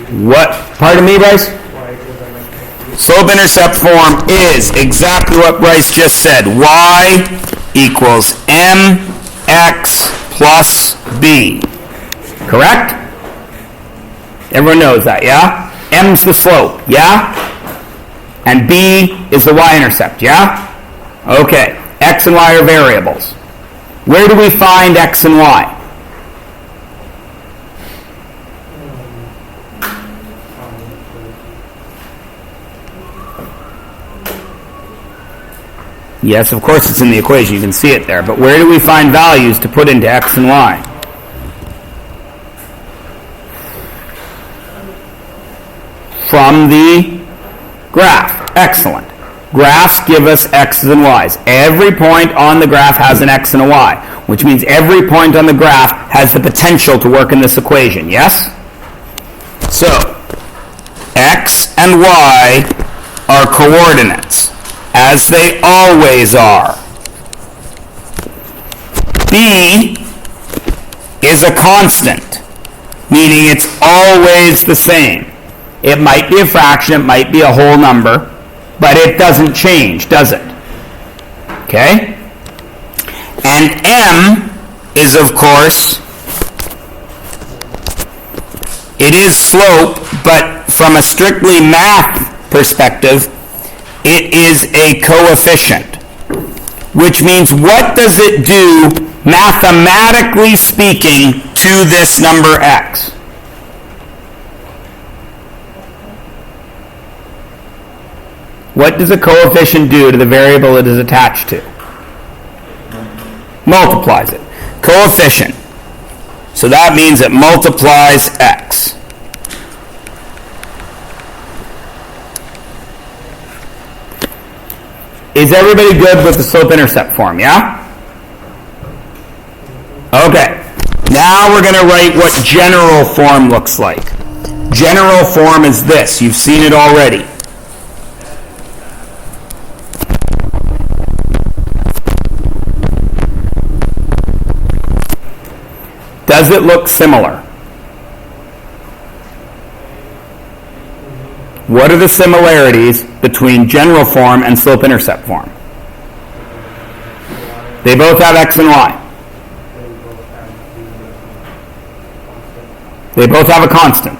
What? Pardon me, Bryce? Slope-intercept form is exactly what Bryce just said. Y equals mx plus b. Correct? Everyone knows that, yeah? M's the slope, yeah? And b is the y-intercept, yeah? Okay. X and y are variables. Where do we find x and y? Yes, of course it's in the equation. You can see it there. But where do we find values to put into x and y? From the graph. Excellent. Graphs give us x's and y's. Every point on the graph has an x and a y, which means every point on the graph has the potential to work in this equation. Yes? So, x and y are coordinates, as they always are. B is a constant, meaning it's always the same. It might be a fraction, it might be a whole number, but it doesn't change, does it? Okay? And m is, of course, it is slope, but from a strictly math perspective, it is a coefficient, which means what does it do, mathematically speaking, to this number x? What does a coefficient do to the variable it is attached to? Multiplies it. Coefficient. So that means it multiplies x. Is everybody good with the slope-intercept form, yeah? Okay. Now we're going to write what general form looks like. General form is this. You've seen it already. Does it look similar? What are the similarities between general form and slope-intercept form? They both have x and y. They both have a constant.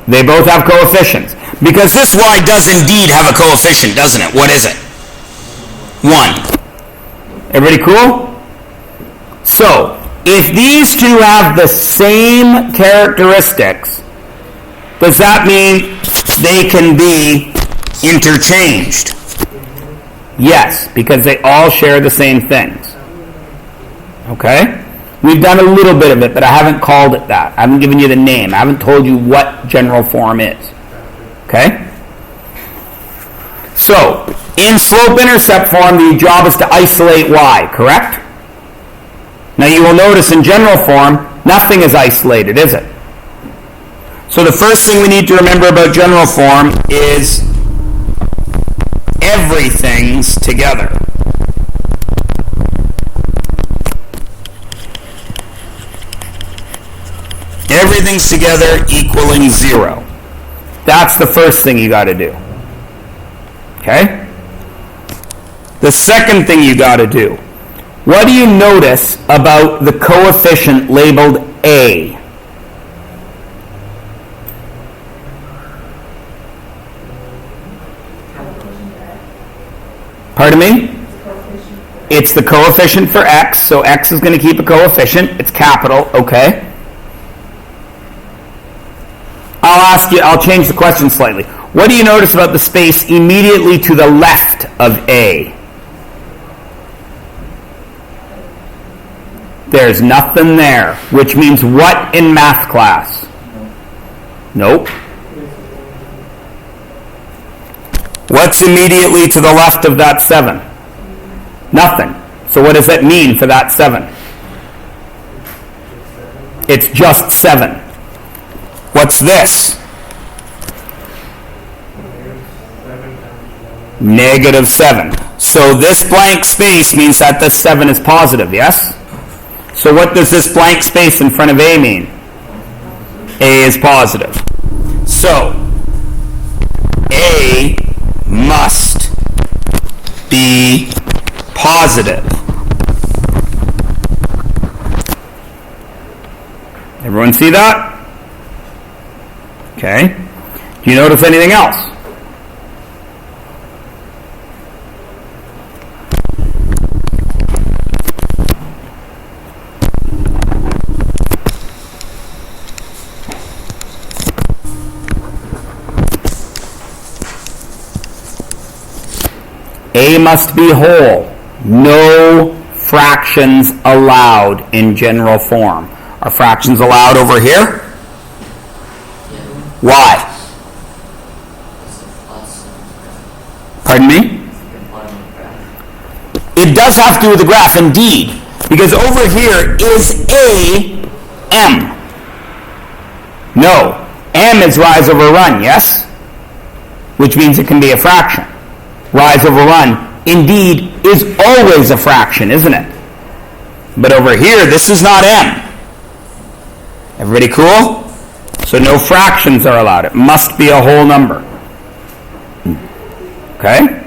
They both have coefficients. Because this y does indeed have a coefficient, doesn't it? What is it? 1. Everybody cool? So, if these two have the same characteristics, does that mean they can be interchanged? Yes, because they all share the same things. Okay? We've done a little bit of it, but I haven't called it that. I haven't given you the name. I haven't told you what general form is. Okay? So, in slope-intercept form, the job is to isolate y, correct? Now you will notice in general form, nothing is isolated, is it? So the first thing we need to remember about general form is everything's together. Everything's together equaling 0. That's the first thing you got to do. Okay? The second thing you got to do. What do you notice about the coefficient labeled A? Pardon me? It's the coefficient for x, so x is going to keep a coefficient. It's capital, okay. I'll change the question slightly. What do you notice about the space immediately to the left of A? There's nothing there, which means what in math class? Nope. What's immediately to the left of that 7? Nothing. So what does that mean for that 7? It's just 7. What's this? -7. So this blank space means that this 7 is positive, yes? So what does this blank space in front of A mean? A is positive. So, A must be positive. Everyone see that? Okay. Do you notice anything else? A must be whole. No fractions allowed in general form. Are fractions allowed over here? Why? Pardon me? It does have to do with the graph, indeed. Because over here is A M. No. M is rise over run, yes? Which means it can be a fraction. Rise over run, indeed, is always a fraction, isn't it? But over here, this is not M. Everybody cool? So no fractions are allowed. It must be a whole number. Okay?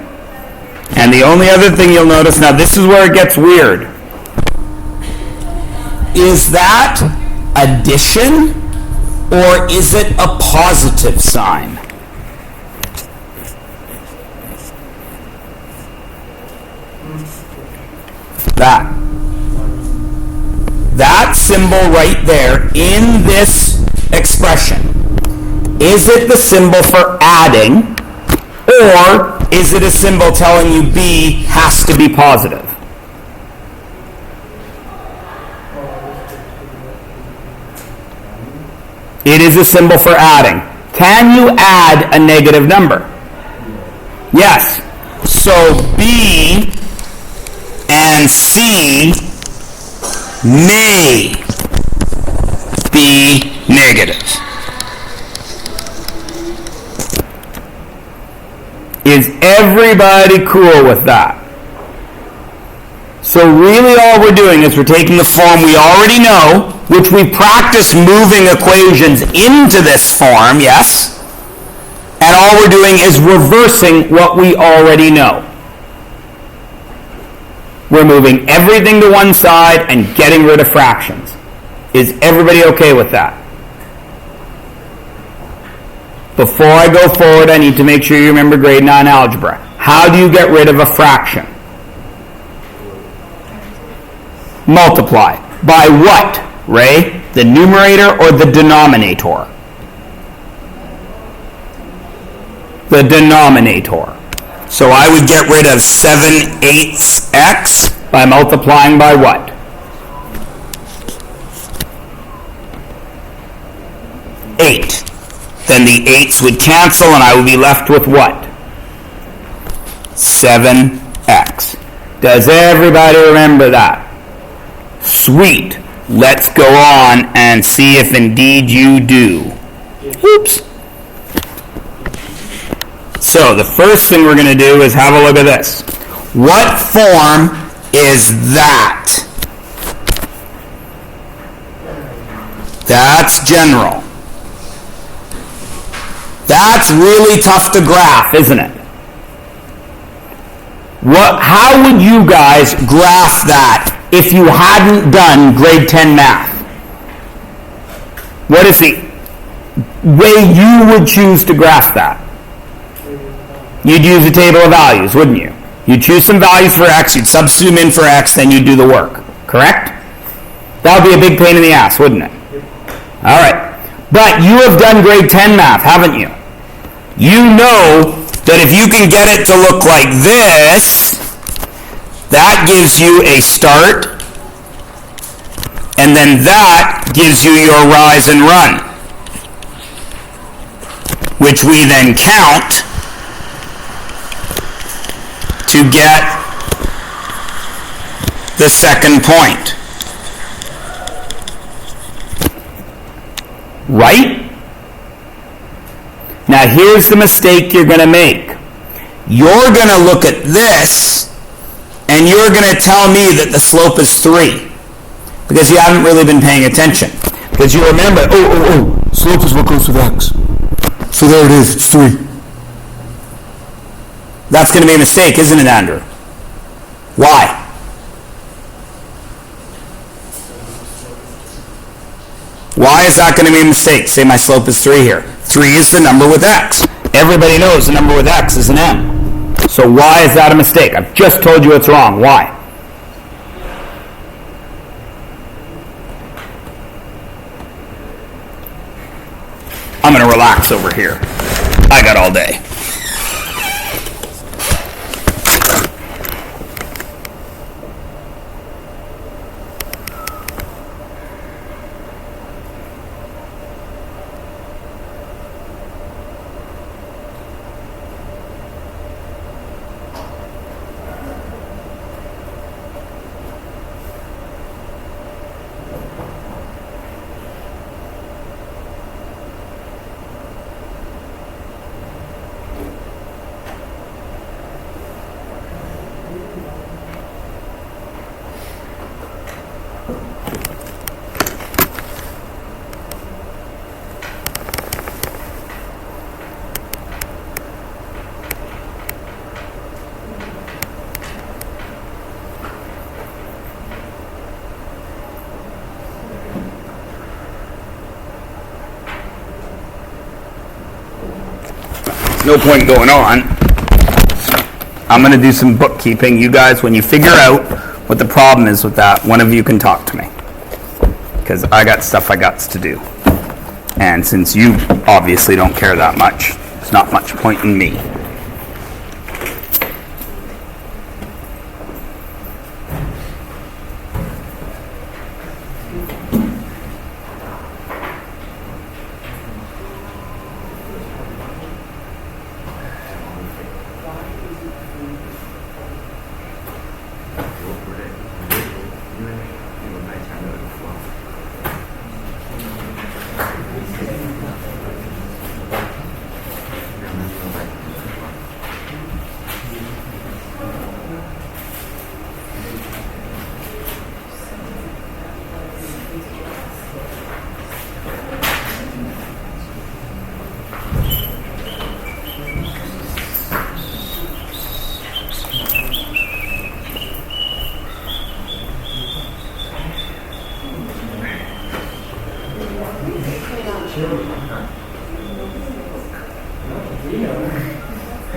And the only other thing you'll notice, now this is where it gets weird. Is that addition or is it a positive sign? That symbol right there in this expression, is it the symbol for adding, or is it a symbol telling you B has to be positive? It is a symbol for adding. Can you add a negative number? Yes. So B and C may be negative. Is everybody cool with that? So really all we're doing is we're taking the form we already know, which we practice moving equations into this form, yes? And all we're doing is reversing what we already know. We're moving everything to one side and getting rid of fractions. Is everybody okay with that? Before I go forward, I need to make sure you remember grade 9 algebra. How do you get rid of a fraction? Multiply. By what, Ray? The numerator or the denominator? The denominator. So I would get rid of 7/8 x by multiplying by what? 8. Then the 8's would cancel and I would be left with what? 7x. Does everybody remember that? Sweet. Let's go on and see if indeed you do. Oops. So the first thing we're going to do is have a look at this. What form is that? That's general. That's really tough to graph, isn't it? How would you guys graph that if you hadn't done grade 10 math? What is the way you would choose to graph that? You'd use a table of values, wouldn't you? You'd choose some values for x, you'd substitute in for x, then you'd do the work. Correct? That would be a big pain in the ass, wouldn't it? All right. But you have done grade 10 math, haven't you? You know that if you can get it to look like this, that gives you a start, and then that gives you your rise and run, which we then count to get the second point. Right? Now here's the mistake you're going to make. You're going to look at this and you're going to tell me that the slope is 3 because you haven't really been paying attention. Because you remember, Slope is what goes with x. So there it is, it's 3. That's going to be a mistake, isn't it, Andrew? Why? Why is that going to be a mistake? Say my slope is 3 here. 3 is the number with x. Everybody knows the number with x is an m. So why is that a mistake? I've just told you it's wrong. Why? I'm going to relax over here. I got all day. No point going on. I'm going to do some bookkeeping. You guys, when you figure out what the problem is with that, one of you can talk to me. Because I got stuff I got to do. And since you obviously don't care that much, there's not much point in me.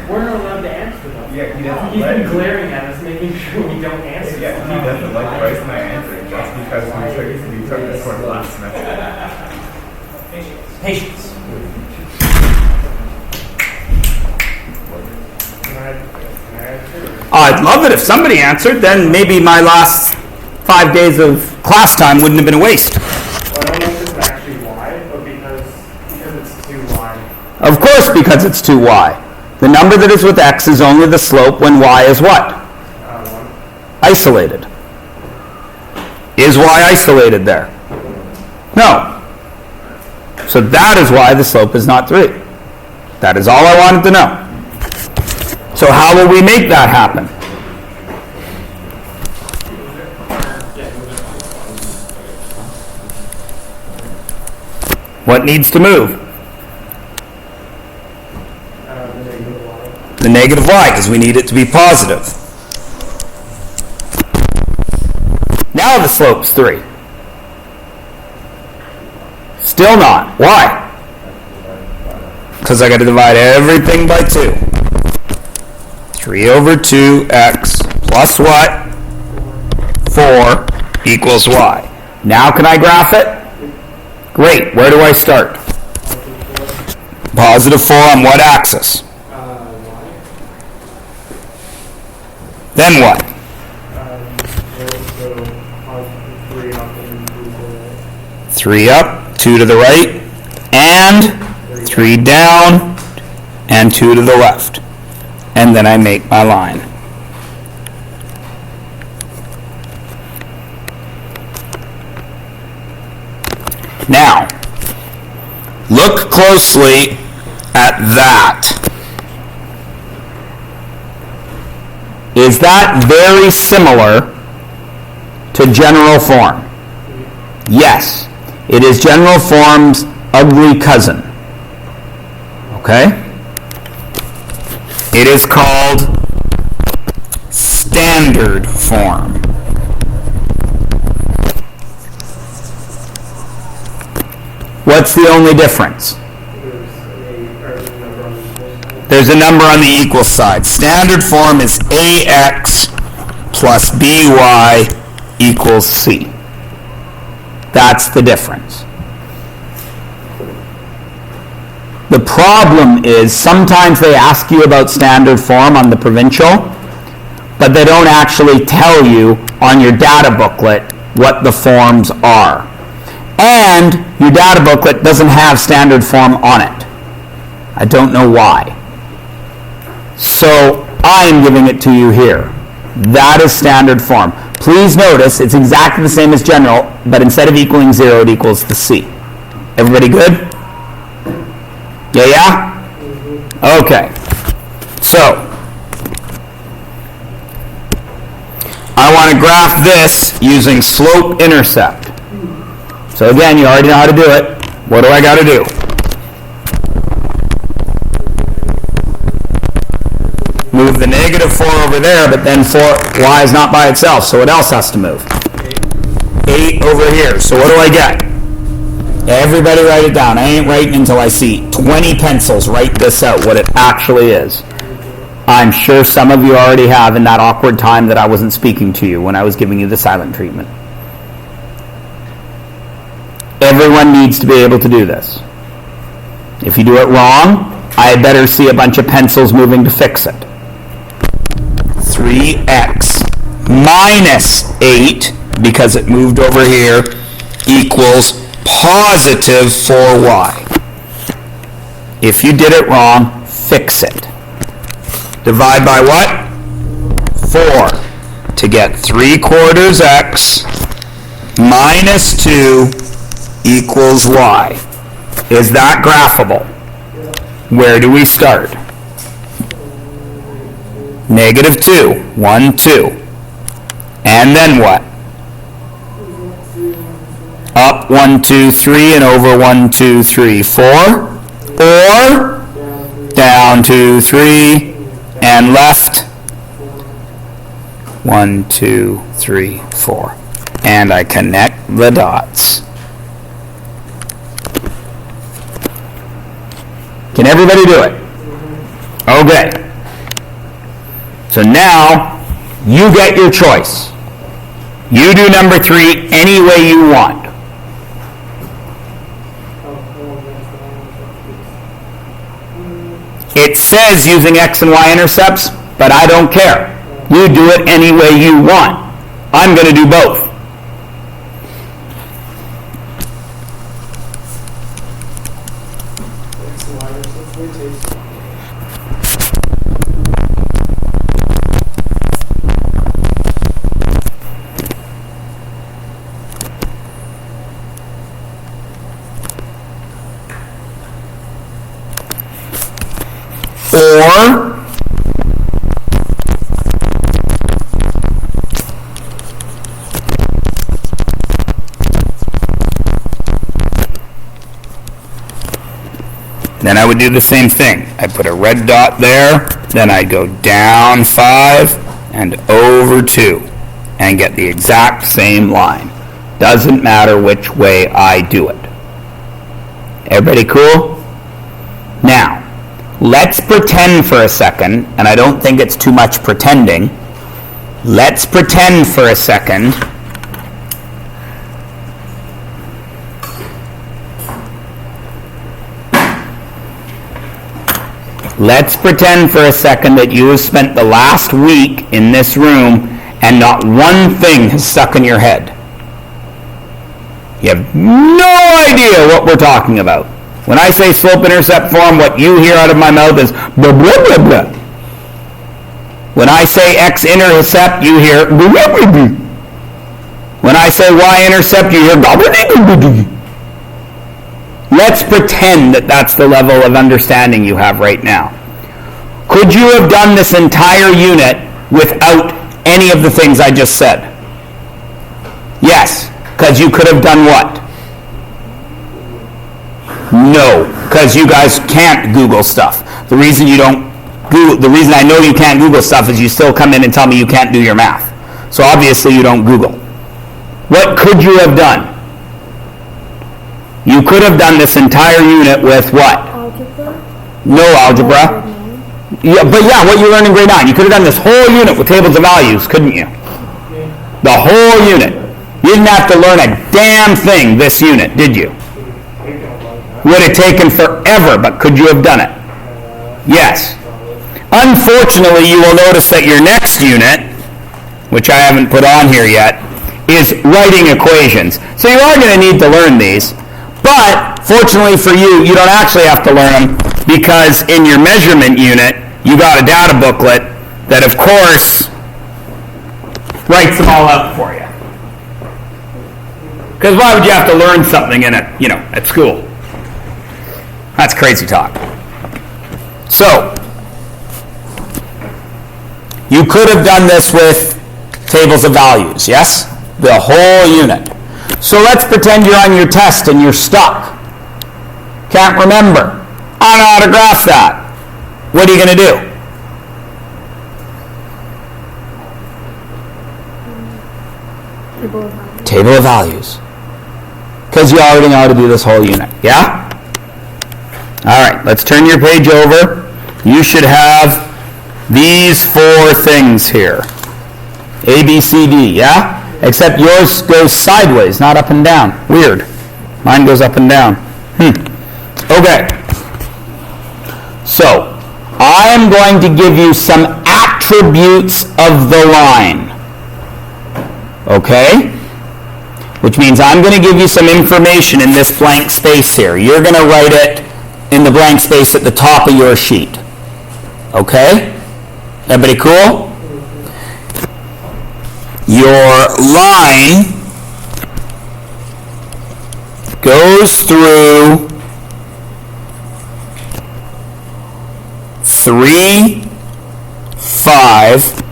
We're not allowed to answer them. Yeah, he doesn't He's like been glaring at us, making sure we don't answer Yeah, them. he doesn't like Bryce and I answering just because we took this course last semester. Patience. I'd love it if somebody answered, then maybe my last 5 days of class time wouldn't have been a waste. Well, I don't know if it's actually y, but because it's 2y. Of course, because it's 2y. The number that is with x is only the slope when y is what? 1. Isolated. Is y isolated there? No. So that is why the slope is not 3. That is all I wanted to know. So how will we make that happen? What needs to move? The negative y, because we need it to be positive. Now the slope's 3. Still not. Why? Because I got to divide everything by 2. 3 over 2x plus what? 4 equals y. Now can I graph it? Great. Where do I start? Positive 4 on what axis? Then what? 3 up, 2 to the right, and 3 down, and 2 to the left. And then I make my line. Now, look closely at that. Is that very similar to general form? Yes. It is general form's ugly cousin. Okay? It is called standard form. What's the only difference? There's a number on the equal side. Standard form is ax plus by equals c. That's the difference. The problem is sometimes they ask you about standard form on the provincial, but they don't actually tell you on your data booklet what the forms are. And your data booklet doesn't have standard form on it. I don't know why. So I'm giving it to you here. That is standard form. Please notice it's exactly the same as general, but instead of equaling 0, it equals the C. Everybody good? Yeah? Okay. So, I want to graph this using slope-intercept. So again, you already know how to do it. What do I got to do? Move the negative 4 over there, but then y is not by itself, so what else has to move? 8 over here. So what do I get? Everybody write it down. I ain't writing until I see 20 pencils write this out, what it actually is. I'm sure some of you already have in that awkward time that I wasn't speaking to you when I was giving you the silent treatment. Everyone needs to be able to do this. If you do it wrong, I better see a bunch of pencils moving to fix it. 3x minus 8, because it moved over here, equals positive 4y. If you did it wrong, fix it. Divide by what? 4 to get 3/4 x minus 2 equals y. Is that graphable? Where do we start? -2, 1, 2. And then what? Up 1, 2, 3 and over 1, 2, 3, 4. Or down 2, 3 and left 1, 2, 3, 4. And I connect the dots. Can everybody do it? Okay. So now you get your choice. You do number 3 any way you want. It says using x and y intercepts, but I don't care. You do it any way you want. I'm going to do both. Or then I would do the same thing. I put a red dot there, then I go down 5 and over 2 and get the exact same line. Doesn't matter which way I do it. Everybody cool? Now, let's pretend for a second, and I don't think it's too much pretending. Let's pretend for a second that you have spent the last week in this room and not one thing has stuck in your head. You have no idea what we're talking about. When I say slope-intercept form, what you hear out of my mouth is blah, blah, blah, blah. When I say x-intercept, you hear blah, blah, blah, blah. When I say y-intercept, you hear blah, blah, blah, blah, blah. Let's pretend that that's the level of understanding you have right now. Could you have done this entire unit without any of the things I just said? Yes, because you could have done what? No, because you guys can't Google stuff. The reason I know you can't Google stuff is you still come in and tell me you can't do your math. So obviously you don't Google. What could you have done? You could have done this entire unit with what? Algebra? No algebra. Yeah, but yeah, what you learned in grade 9. You could have done this whole unit with tables of values, couldn't you? The whole unit. You didn't have to learn a damn thing this unit, did you? Would have taken forever, but could you have done it? Yes. Unfortunately, you will notice that your next unit, which I haven't put on here yet, is writing equations. So you are going to need to learn these. But fortunately for you, you don't actually have to learn them because in your measurement unit, you got a data booklet that, of course, writes them all out for you. Because why would you have to learn something in it, at school? That's crazy talk. So, you could have done this with tables of values, yes? The whole unit. So let's pretend you're on your test and you're stuck. Can't remember. I don't know how to graph that. What are you going to do? Table of values. Because you already know how to do this whole unit. Yeah? All right, let's turn your page over. You should have these 4 things here. A, B, C, D, yeah? Except yours goes sideways, not up and down. Weird. Mine goes up and down. Okay. So, I am going to give you some attributes of the line. Okay? Which means I'm going to give you some information in this blank space here. You're going to write it in the blank space at the top of your sheet. Okay? Everybody cool? Your line goes through 3, 5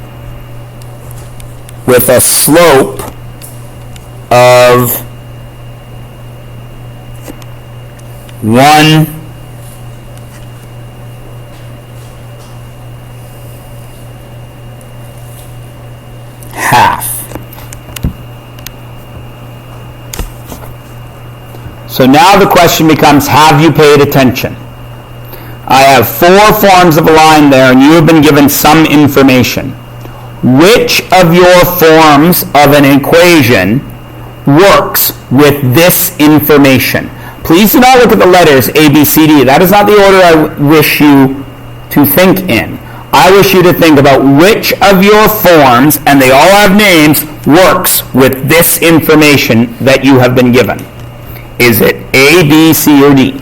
with a slope of 1 half. So now the question becomes, have you paid attention? I have 4 forms of a line there, and you have been given some information. Which of your forms of an equation works with this information? Please do not look at the letters A, B, C, D. That is not the order I wish you to think in. I wish you to think about which of your forms, and they all have names, works with this information that you have been given. Is it A, B, C, or D?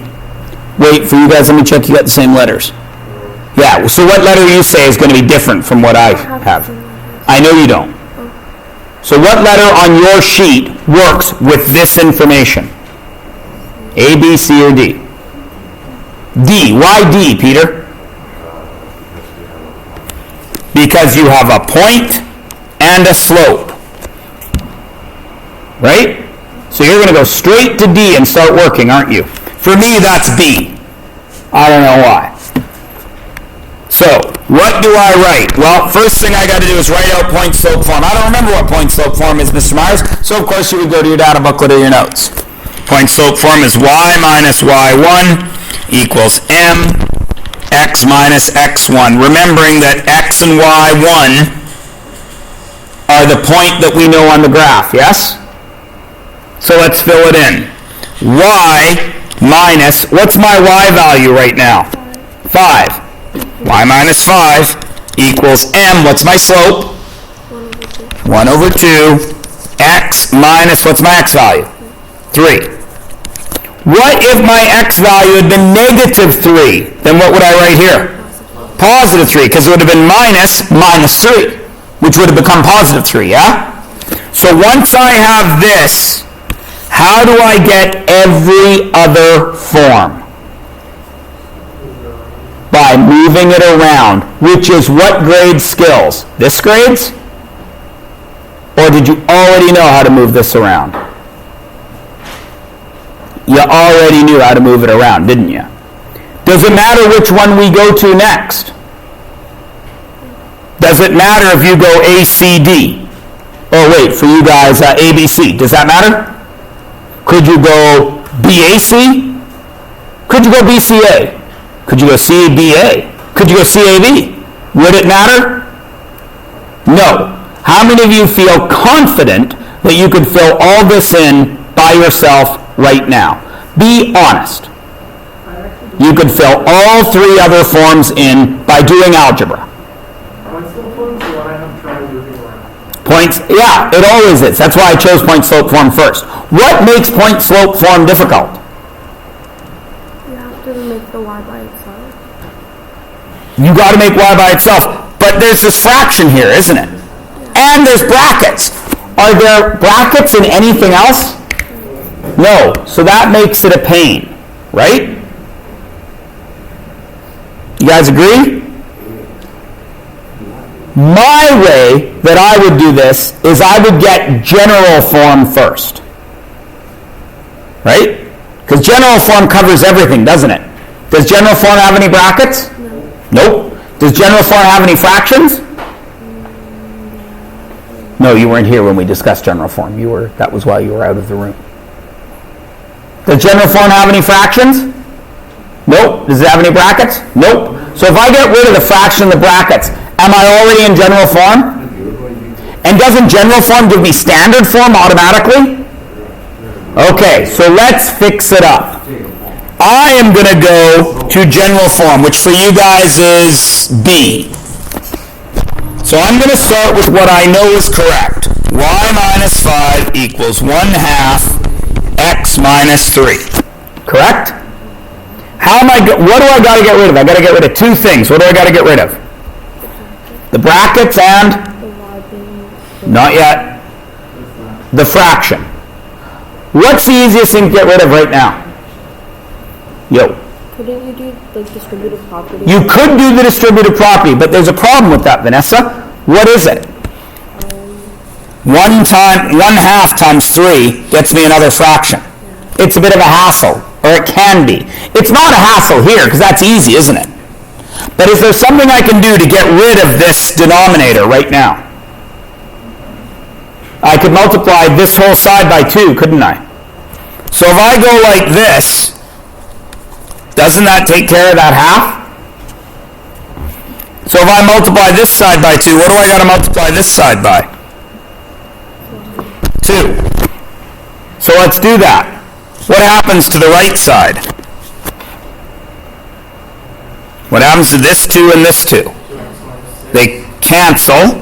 Wait, for you guys, let me check you got the same letters. Yeah, so what letter you say is going to be different from what I have? I know you don't. So what letter on your sheet works with this information? A, B, C, or D? D. Why D, Peter? Because you have a point and a slope. Right? So you're going to go straight to D and start working, aren't you? For me, that's B. I don't know why. So, what do I write? Well, first thing I got to do is write out point-slope form. I don't remember what point-slope form is, Mr. Myers, so of course you would go to your data booklet or your notes. Point-slope form is y minus y1 equals m x minus x1. Remembering that x and y1 are the point that we know on the graph, yes? So let's fill it in. Y minus, what's my y value right now? 5. Y minus 5 equals m, what's my slope? 1 over 2. X minus, what's my x value? 3. What if my x value had been negative 3? Then what would I write here? Positive 3, because it would have been minus 3, which would have become positive 3, yeah? So once I have this, how do I get every other form? By moving it around, which is what grade skills? This grades? Or did you already know how to move this around? You already knew how to move it around, didn't you? Does it matter which one we go to next? Does it matter if you go A, C, D? Oh wait, for you guys, A, B, C. Does that matter? Could you go BAC? Could you go BCA? Could you go CBA? Could you go CAB? Would it matter? No. How many of you feel confident that you could fill all this in by yourself right now? Be honest. You could fill all three other forms in by doing algebra. Point slope form is the one I have trouble moving around. Points, yeah, it always is. That's why I chose point slope form first. What makes point slope form difficult? You have to make the y by itself. You got to make y by itself. But there's this fraction here, isn't it? And there's brackets. Are there brackets in anything else? No. So that makes it a pain, right? You guys agree? My way that I would do this is I would get general form first. Right? Because general form covers everything, doesn't it? Does general form have any brackets? Nope. Does general form have any fractions? No, you weren't here when we discussed general form. That was while you were out of the room. Does general form have any fractions? Nope. Does it have any brackets? Nope. So if I get rid of the fraction and the brackets, am I already in general form? And doesn't general form give me standard form automatically? Okay, so let's fix it up. I am going to go to general form, which for you guys is B. So I'm going to start with what I know is correct. Y minus 5 equals 1/2 x minus 3. Correct? What do I got to get rid of? I got to get rid of two things. What do I got to get rid of? The brackets and? Not yet. The fraction. What's the easiest thing to get rid of right now? Yo. Couldn't you do like distributive property? You could do the distributive property, but there's a problem with that, Vanessa. What is it? 1/2 times 3 gets me another fraction. It's a bit of a hassle, or it can be. It's not a hassle here, because that's easy, isn't it? But is there something I can do to get rid of this denominator right now? I could multiply this whole side by 2, couldn't I? So if I go like this, doesn't that take care of that half? So if I multiply this side by 2, what do I got to multiply this side by? 2. So let's do that. What happens to the right side? What happens to this 2 and this 2? They cancel,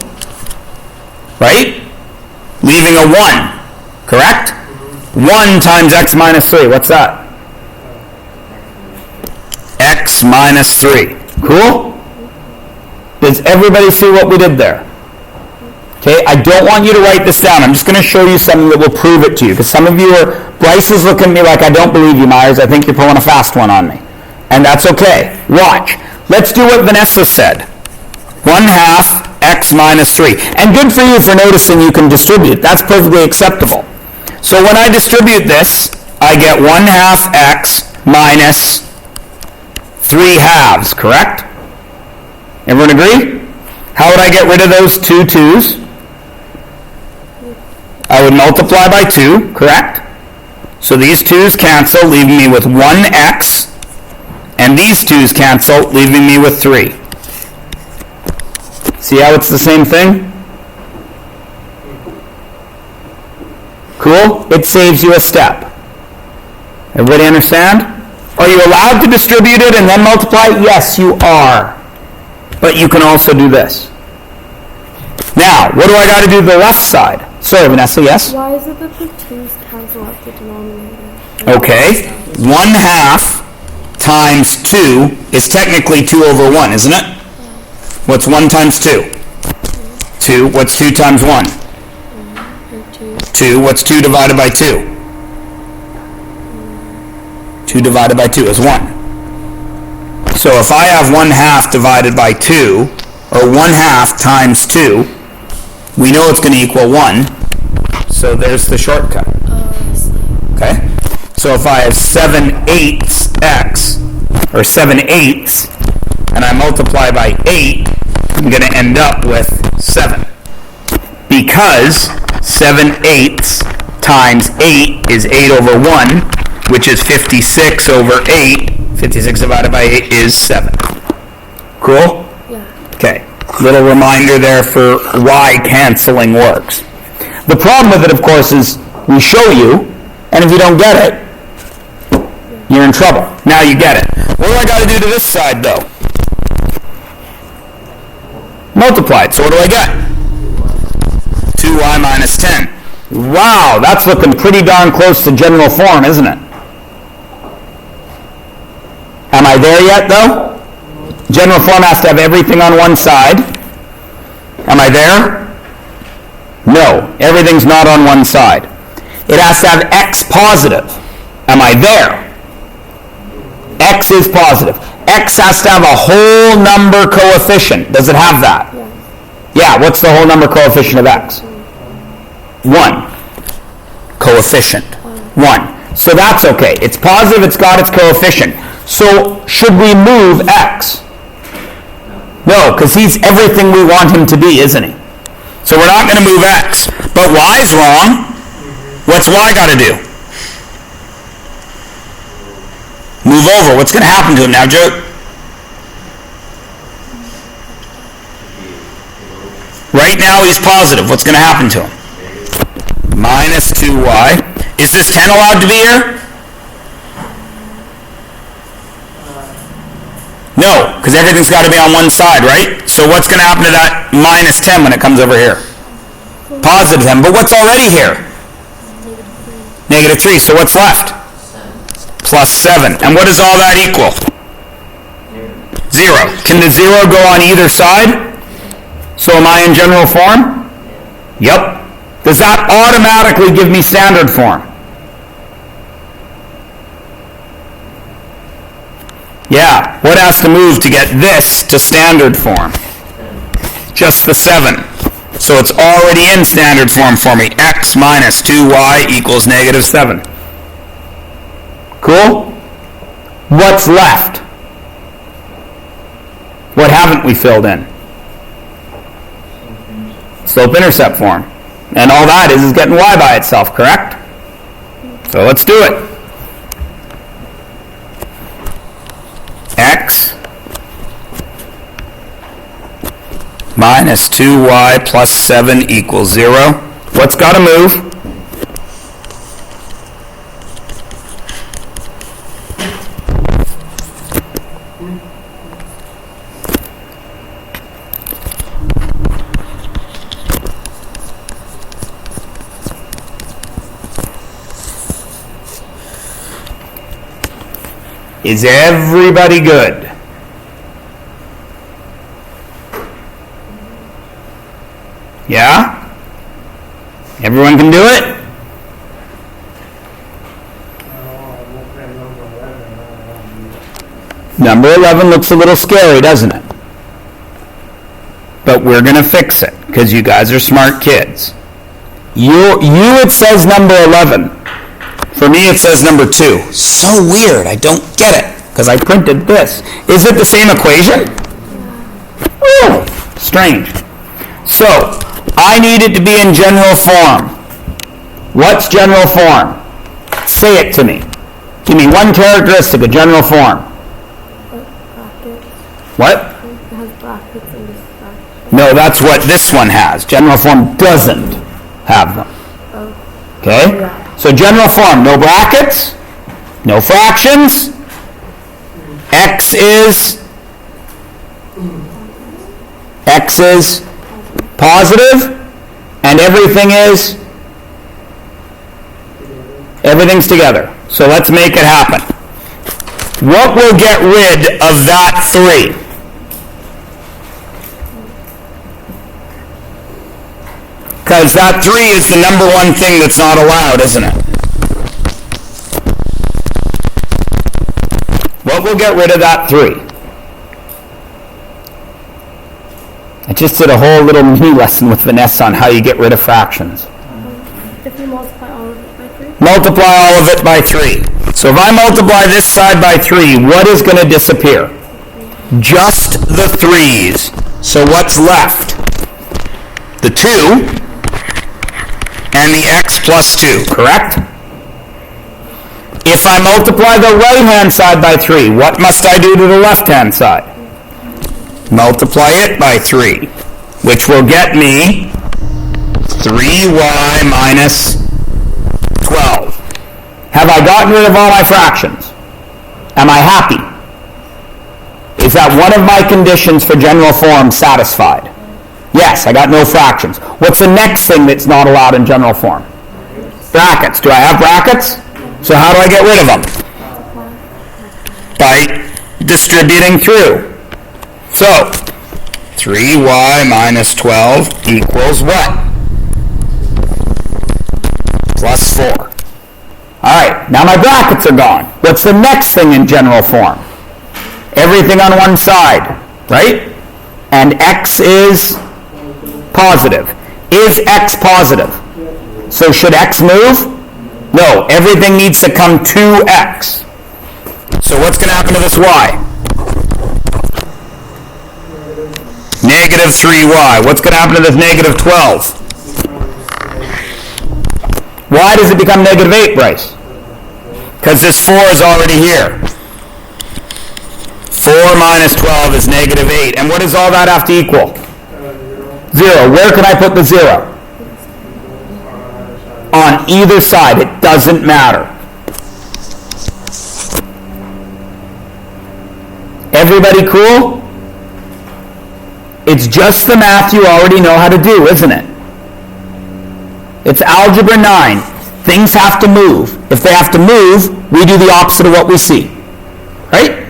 right? Leaving a 1, correct? 1 times x minus 3, what's that? X minus 3. Cool? Does everybody see what we did there? Okay, I don't want you to write this down. I'm just going to show you something that will prove it to you. Because some of you Bryce is looking at me like, I don't believe you, Myers. I think you're pulling a fast one on me. And that's okay. Watch. Let's do what Vanessa said. 1/2 x minus 3. And good for you for noticing you can distribute. That's perfectly acceptable. So when I distribute this, I get 1/2 x minus 3/2, correct? Everyone agree? How would I get rid of those two 2's? I would multiply by 2, correct? So these 2's cancel, leaving me with 1x, and these 2's cancel, leaving me with 3. See how it's the same thing? Cool? It saves you a step. Everybody understand? Are you allowed to distribute it and then multiply? Yes, you are. But you can also do this. Now, what do I got to do to the left side? Sorry, Vanessa, yes? Why is it that the 2's cancel out the denominator? Okay. 1/2 times 2 is technically 2 over 1, isn't it? What's 1 times 2? 2. What's 2 times 1? 2. What's 2 divided by 2? 2 divided by 2 is 1. So if I have 1/2 divided by 2, or 1/2 times 2, we know it's going to equal 1. So there's the shortcut. Okay? So if I have 7/8 x, or 7/8, and I multiply by 8, I'm going to end up with 7. Because 7/8 times 8 is 8 over 1, which is 56 over 8. 56 divided by 8 is 7. Cool? Yeah. Okay. Little reminder there for why canceling works. The problem with it, of course, is we show you, and if you don't get it, you're in trouble. Now you get it. What do I got to do to this side, though? Multiply it. So what do I get? 2y minus 10. Wow, that's looking pretty darn close to general form, isn't it? Am I there yet, though? General form has to have everything on one side. Am I there? No, everything's not on one side. It has to have x positive. Am I there? X is positive. X has to have a whole number coefficient. Does it have that? Yeah, what's the whole number coefficient of x? 1. Coefficient. 1. So that's okay. It's positive, it's got its coefficient. So should we move x? No, because he's everything we want him to be, isn't he? So we're not going to move x. But y's wrong. What's y got to do? Move over. What's going to happen to him now, Joe? Right now he's positive. What's going to happen to him? Minus 2y. Is this 10 allowed to be here? No, because everything's got to be on one side, right? So what's going to happen to that minus 10 when it comes over here? Positive 10. But what's already here? Negative 3. So what's left? Plus 7. And what does all that equal? 0. Can the 0 go on either side? So am I in general form? Yep. Does that automatically give me standard form? Yeah. What has to move to get this to standard form? Just the 7. So it's already in standard form for me. X minus 2y equals negative 7. Cool? What's left? What haven't we filled in? Slope-intercept form. And all that is getting y by itself, correct? So let's do it. X minus 2y plus 7 equals 0. What's got to move? Is everybody good? Yeah? Everyone can do it? Number 11 looks a little scary, doesn't it? But we're going to fix it, because you guys are smart kids. You it says number 11. For me, it says number 2. So weird. I don't get it, because I printed this. Is it the same equation? Really? Strange. So, I need it to be in general form. What's general form? Say it to me. Give me one characteristic of general form. Brackets. What? It has brackets in this side. No, that's what this one has. General form doesn't have them. Okay? Yeah. So general form, no brackets, no fractions, x is positive, and everything's together. So let's make it happen. What will get rid of that 3? Because that 3 is the number one thing that's not allowed, isn't it? What will get rid of that 3? I just did a whole little mini lesson with Vanessa on how you get rid of fractions. If you multiply all of it by 3? multiply all of it by 3. So if I multiply this side by 3, what is going to disappear? Just the 3's. So what's left? The 2 and the x plus 2, correct? If I multiply the right-hand side by 3, what must I do to the left-hand side? Multiply it by 3, which will get me 3y minus 12. Have I gotten rid of all my fractions? Am I happy? Is that one of my conditions for general form satisfied? Yes, I got no fractions. What's the next thing that's not allowed in general form? Brackets. Do I have brackets? So how do I get rid of them? By distributing through. So, 3y minus 12 equals what? Plus 4. Alright, now my brackets are gone. What's the next thing in general form? Everything on one side, right? And x is positive. Is x positive? So should x move? No, everything needs to come to x. So what's going to happen to this y? Negative 3y. What's going to happen to this negative 12? Why does it become negative 8, Bryce? Because this 4 is already here. 4 minus 12 is negative 8. And what does all that have to equal? 0. Where can I put the 0? On either side. It doesn't matter. Everybody cool? It's just the math you already know how to do, isn't it? It's algebra 9. Things have to move. If they have to move, we do the opposite of what we see. Right?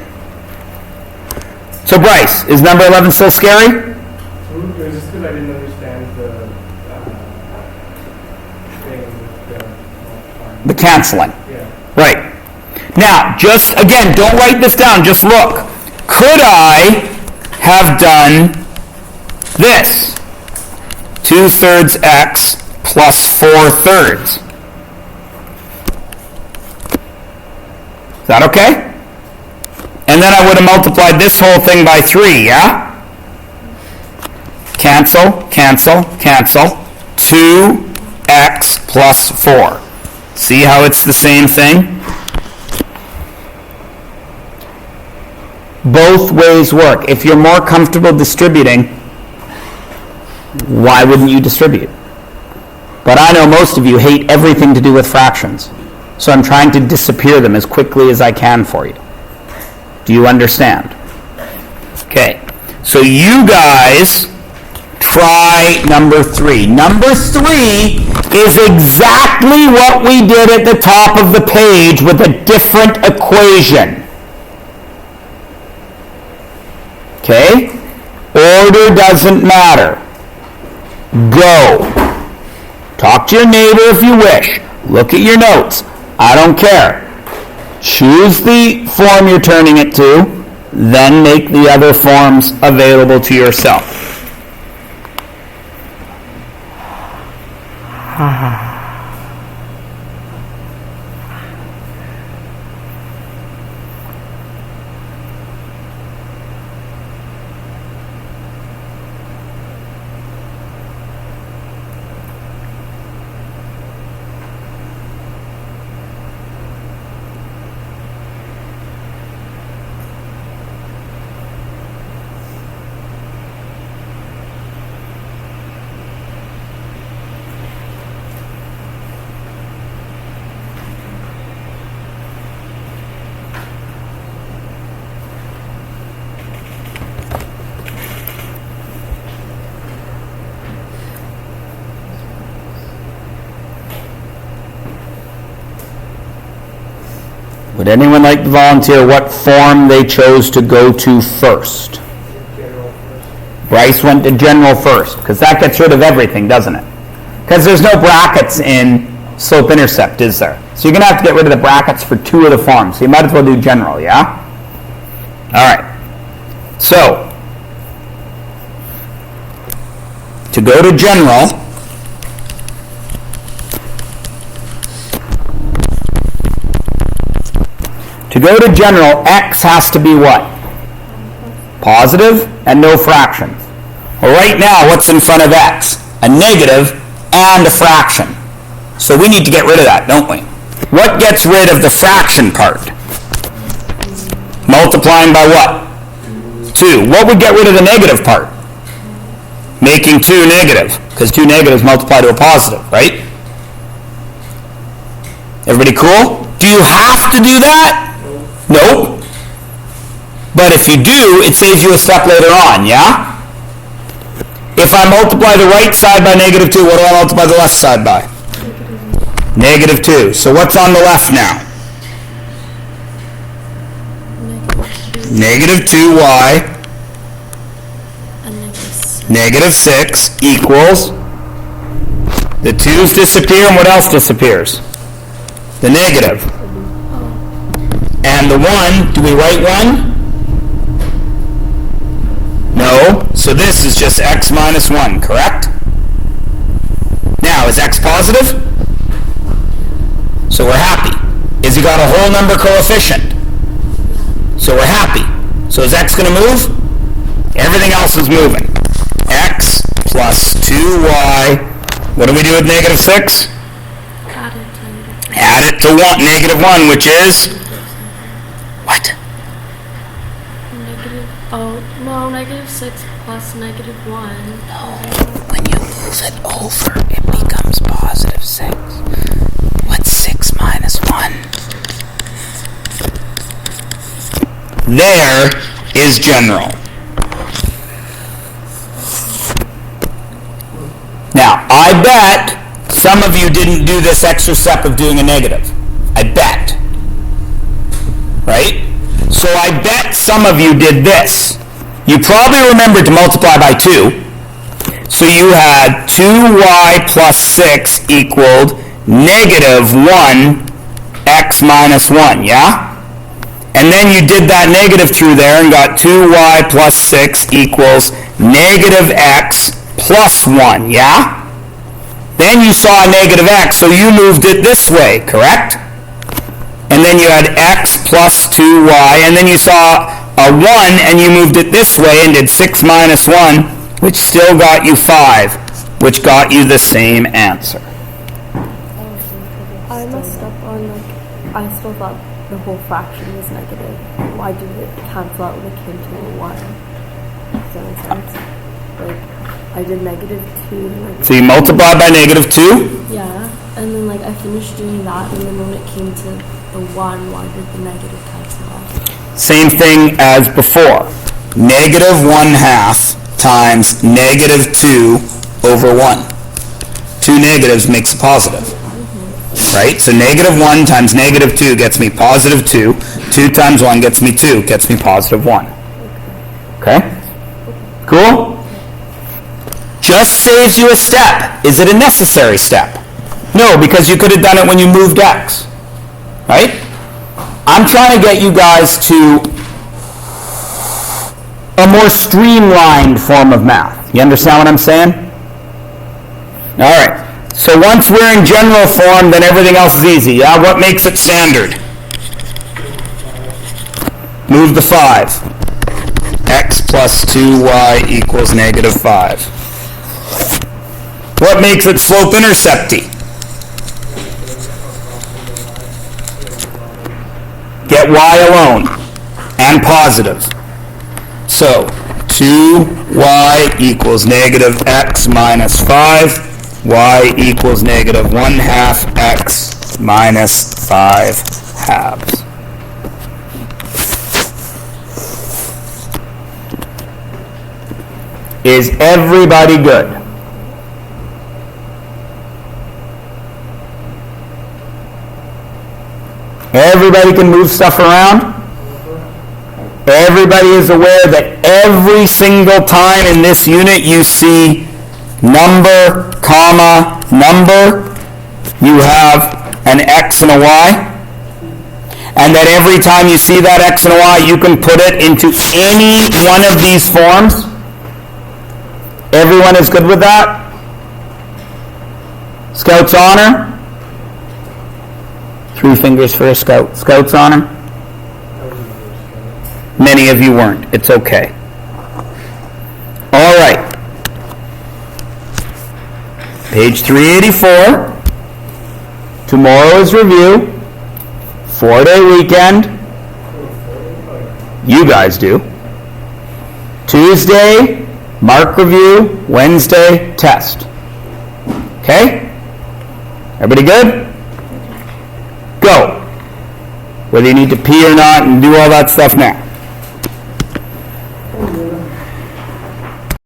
So Bryce, is number 11 still scary? It was just because I didn't understand The canceling. Yeah. Right. Now, just, again, don't write this down, just look. Could I have done this? 2/3 x plus 4/3. Is that okay? And then I would have multiplied this whole thing by 3, yeah? Cancel, cancel, cancel. 2x plus 4. See how it's the same thing? Both ways work. If you're more comfortable distributing, why wouldn't you distribute? But I know most of you hate everything to do with fractions. So I'm trying to disappear them as quickly as I can for you. Do you understand? Okay. So you guys try number 3. Number 3 is exactly what we did at the top of the page with a different equation. Okay? Order doesn't matter. Go. Talk to your neighbor if you wish. Look at your notes. I don't care. Choose the form you're turning it to, then make the other forms available to yourself. Would anyone like to volunteer what form they chose to go to first? Bryce went to general first, because that gets rid of everything, doesn't it? Because there's no brackets in slope-intercept, is there? So you're going to have to get rid of the brackets for 2 of the forms. So you might as well do general, yeah? All right. So, to go to general, To go to general, x has to be what? Positive and no fractions. Well, right now, what's in front of x? A negative and a fraction. So we need to get rid of that, don't we? What gets rid of the fraction part? Multiplying by what? 2. What would get rid of the negative part? Making 2 negative, because 2 negatives multiply to a positive, right? Everybody cool? Do you have to do that? Nope. But if you do, it saves you a step later on, yeah? If I multiply the right side by negative 2, what do I multiply the left side by? Negative 2. So what's on the left now? Negative 2y negative 6 equals, the 2's disappear, and what else disappears? The negative. And the 1, do we write 1? No. So this is just x minus 1, correct? Now, is x positive? So we're happy. Is he got a whole number coefficient? So we're happy. So is x going to move? Everything else is moving. X plus 2y. What do we do with negative 6? Add it to what? Negative 1, which is? What? Negative 6 plus negative 1. No, when you move it over, it becomes positive 6. What's 6 minus 1? There is general. Now, I bet some of you didn't do this extra step of doing a negative. I bet. Right? So I bet some of you did this. You probably remembered to multiply by 2. So you had 2y plus 6 equaled negative 1 x minus 1, yeah? And then you did that negative through there and got 2y plus 6 equals negative x plus 1, yeah? Then you saw a negative x, so you moved it this way, correct? And then you had x plus 2y, and then you saw a 1, and you moved it this way and did 6 minus 1, which still got you 5, which got you the same answer. I messed up on, I still thought the whole fraction was negative. Why did it cancel out when it came to a 1? Does that make sense? I did negative 2. So you multiply by negative 2? Yeah, and then I finished doing that, and then when it came to the 1, why did the negative cancel out? Same thing as before. Negative 1/2 times negative 2 over 1. 2 negatives makes a positive. Right? So negative 1 times negative 2 gets me positive 2. 2 times 1 gets me 2, gets me positive 1. Okay? Cool? Just saves you a step. Is it a necessary step? No, because you could have done it when you moved x. Right? I'm trying to get you guys to a more streamlined form of math. You understand what I'm saying? All right. So once we're in general form, then everything else is easy. Yeah? What makes it standard? Move the 5. X plus 2y equals negative 5. What makes it slope-intercepty? Get y alone and positive. So 2y equals negative x minus 5. Y equals negative 1/2 x minus 5 halves. Is everybody good? Everybody can move stuff around? Everybody is aware that every single time in this unit you see number, comma, number, you have an x and a y? And that every time you see that x and a y, you can put it into any one of these forms? Everyone is good with that? Scout's honor? 3 fingers for a scout. Scout's honor? Many of you weren't. It's okay. All right. Page 384. Tomorrow is review. 4-day weekend. You guys do. Tuesday, mark review. Wednesday, test. Okay? Everybody good? Go. Whether you need to pee or not and do all that stuff now.